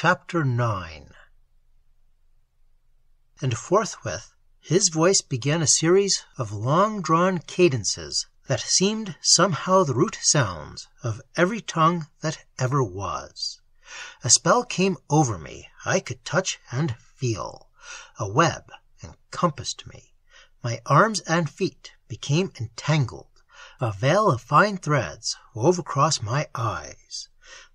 Chapter 9. And forthwith his voice began a series of long-drawn cadences that seemed somehow the root sounds of every tongue that ever was. A spell came over me I could touch and feel. A web encompassed me. My arms and feet became entangled. A veil of fine threads wove across my eyes.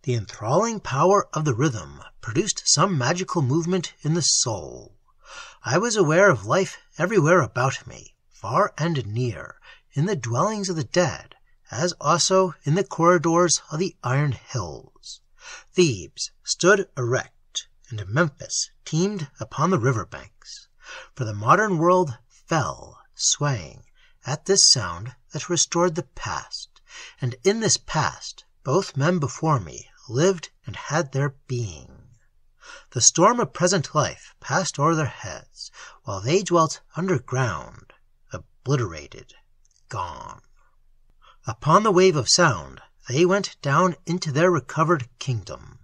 The enthralling power of the rhythm produced some magical movement in the soul. I was aware of life everywhere about me, far and near, in the dwellings of the dead, as also in the corridors of the iron hills. Thebes stood erect, and Memphis teemed upon the river banks. For the modern world fell, swaying, at this sound that restored the past, and in this past both men before me lived and had their being. The storm of present life passed o'er their heads, while they dwelt underground, obliterated, gone. Upon the wave of sound they went down into their recovered kingdom.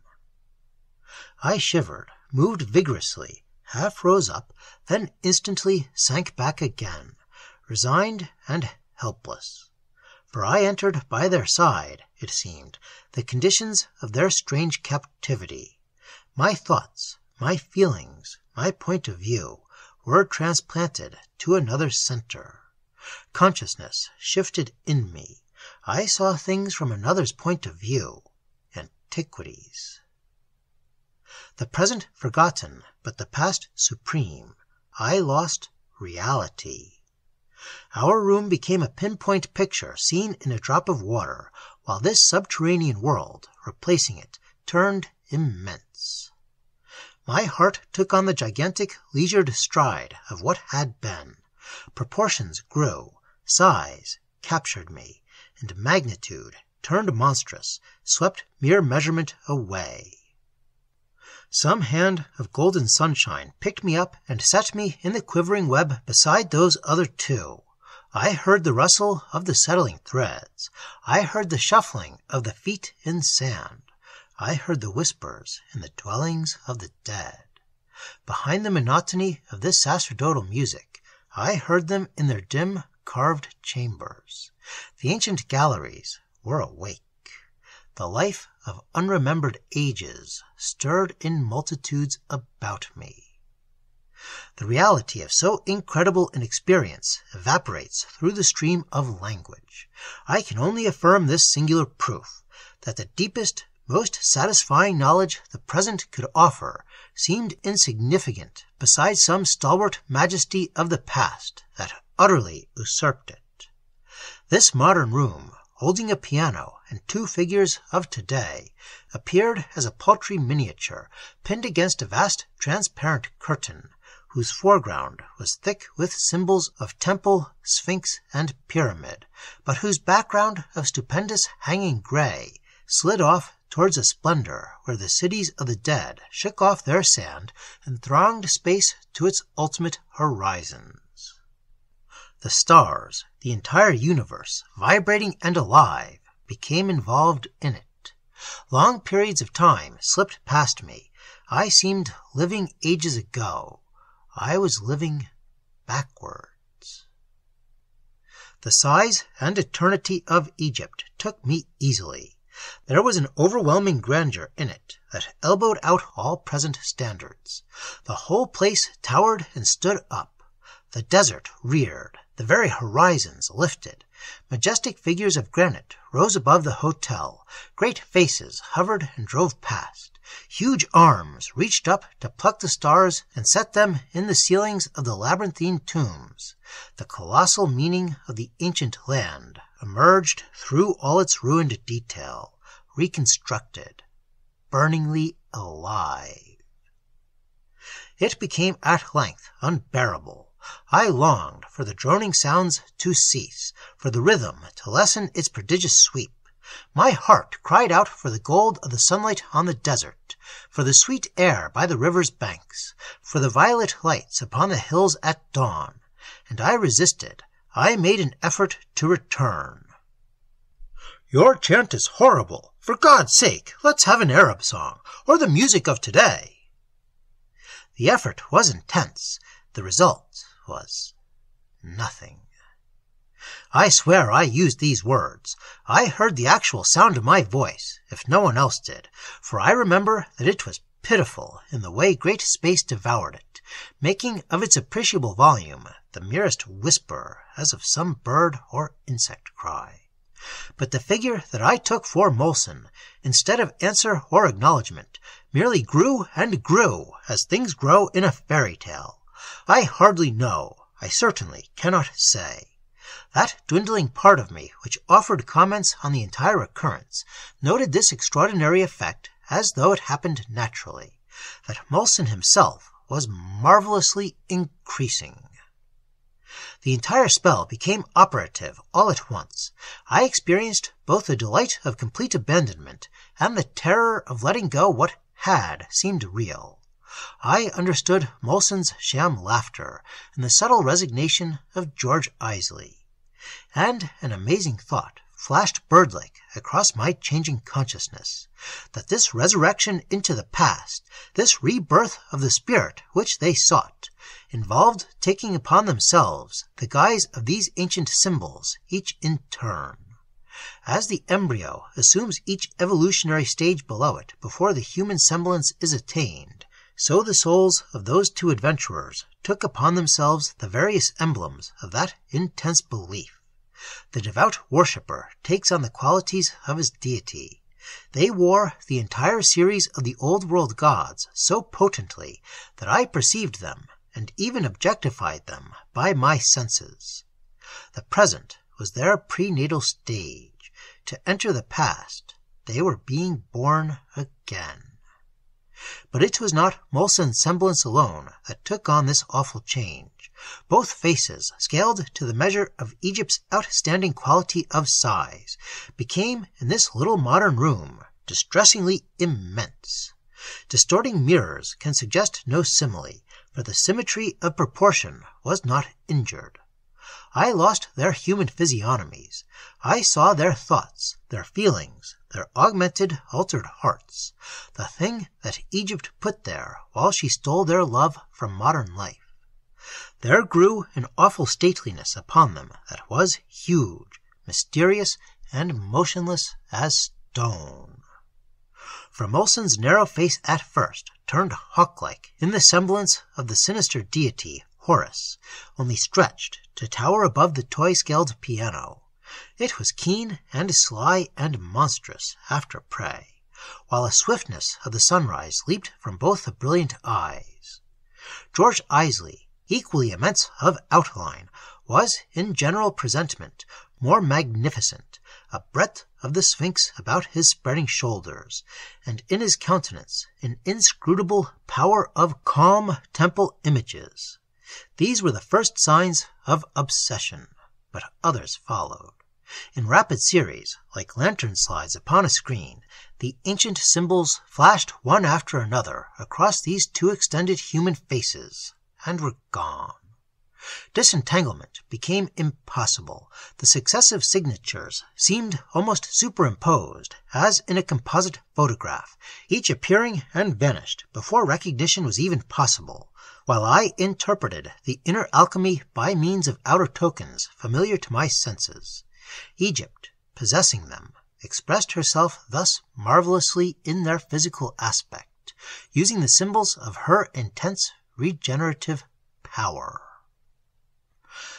I shivered, moved vigorously, half rose up, then instantly sank back again, resigned and helpless. For I entered by their side, it seemed, the conditions of their strange captivity. My thoughts, my feelings, my point of view were transplanted to another center. Consciousness shifted in me. I saw things from another's point of view. Antiquities. The present forgotten, but the past supreme, I lost reality. Our room became a pinpoint picture seen in a drop of water, while this subterranean world, replacing it, turned immense. My heart took on the gigantic, leisured stride of what had been. Proportions grew, size captured me, and magnitude, turned monstrous, swept mere measurement away. Some hand of golden sunshine picked me up and set me in the quivering web beside those other two. I heard the rustle of the settling threads. I heard the shuffling of the feet in sand. I heard the whispers in the dwellings of the dead. Behind the monotony of this sacerdotal music, I heard them in their dim, carved chambers. The ancient galleries were awake. The life of unremembered ages stirred in multitudes about me. The reality of so incredible an experience evaporates through the stream of language. I can only affirm this singular proof, that the deepest, most satisfying knowledge the present could offer seemed insignificant beside some stalwart majesty of the past that utterly usurped it. This modern room, holding a piano and two figures of today, appeared as a paltry miniature pinned against a vast transparent curtain, whose foreground was thick with symbols of temple, sphinx, and pyramid, but whose background of stupendous hanging gray slid off towards a splendor where the cities of the dead shook off their sand and thronged space to its ultimate horizons. The stars, the entire universe, vibrating and alive, became involved in it. Long periods of time slipped past me. I seemed living ages ago. I was living backwards. The size and eternity of Egypt took me easily. There was an overwhelming grandeur in it that elbowed out all present standards. The whole place towered and stood up. The desert reared. The very horizons lifted. Majestic figures of granite rose above the hotel. Great faces hovered and drove past. Huge arms reached up to pluck the stars and set them in the ceilings of the labyrinthine tombs. The colossal meaning of the ancient land emerged through all its ruined detail, reconstructed, burningly alive. It became at length unbearable. I longed for the droning sounds to cease, for the rhythm to lessen its prodigious sweep. My heart cried out for the gold of the sunlight on the desert, for the sweet air by the river's banks, for the violet lights upon the hills at dawn, and I resisted. I made an effort to return. "Your chant is horrible," For God's sake, let's have an Arab song, or the music of today. The effort was intense. The result was nothing. I swear I used these words. I heard the actual sound of my voice, if no one else did, for I remember that it was pitiful in the way great space devoured it, making of its appreciable volume the merest whisper as of some bird or insect cry. But the figure that I took for Molson, instead of answer or acknowledgment, merely grew and grew as things grow in a fairy tale. I hardly know, I certainly cannot say. That dwindling part of me which offered comments on the entire occurrence noted this extraordinary effect as though it happened naturally, that Molson himself was marvelously increasing. The entire spell became operative all at once. I experienced both the delight of complete abandonment and the terror of letting go what had seemed real. I understood Molson's sham laughter and the subtle resignation of George Isley. And an amazing thought flashed bird-like across my changing consciousness, that this resurrection into the past, this rebirth of the spirit which they sought, involved taking upon themselves the guise of these ancient symbols, each in turn. As the embryo assumes each evolutionary stage below it before the human semblance is attained, so the souls of those two adventurers took upon themselves the various emblems of that intense belief. The devout worshipper takes on the qualities of his deity. They wore the entire series of the old world gods so potently that I perceived them and even objectified them by my senses. The present was their prenatal stage. To enter the past, they were being born again. But it was not Molson's semblance alone that took on this awful change. Both faces, scaled to the measure of Egypt's outstanding quality of size, became in this little modern room distressingly immense. Distorting mirrors can suggest no simile, for the symmetry of proportion was not injured. I lost their human physiognomies. I saw their thoughts, their feelings, their augmented, altered hearts, the thing that Egypt put there while she stole their love from modern life. There grew an awful stateliness upon them that was huge, mysterious, and motionless as stone. For Molson's narrow face at first turned hawk-like in the semblance of the sinister deity Horus, only stretched to tower above the toy-scaled piano. It was keen and sly and monstrous after prey, while a swiftness of the sunrise leaped from both the brilliant eyes. George Isley, equally immense of outline, was in general presentment more magnificent, a breadth of the Sphinx about his spreading shoulders, and in his countenance an inscrutable power of calm temple images. These were the first signs of obsession, but others followed. In rapid series, like lantern slides upon a screen, the ancient symbols flashed one after another across these two extended human faces, and were gone. Disentanglement became impossible. The successive signatures seemed almost superimposed, as in a composite photograph, each appearing and vanished before recognition was even possible, while I interpreted the inner alchemy by means of outer tokens familiar to my senses. Egypt, possessing them, expressed herself thus marvelously in their physical aspect, using the symbols of her intense regenerative power.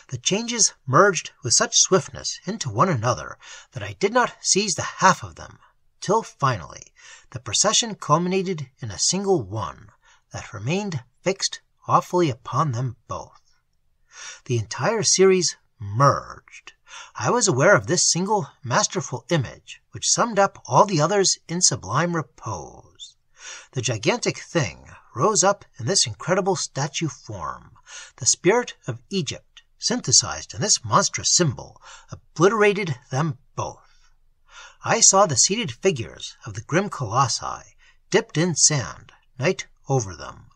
The changes merged with such swiftness into one another that I did not seize the half of them, till finally the procession culminated in a single one that remained fixed awfully upon them both. The entire series merged. I was aware of this single masterful image, which summed up all the others in sublime repose. The gigantic thing rose up in this incredible statue form. The spirit of Egypt, synthesized in this monstrous symbol, obliterated them both. I saw the seated figures of the grim colossi, dipped in sand, night over them,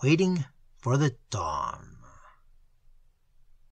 waiting for the dawn.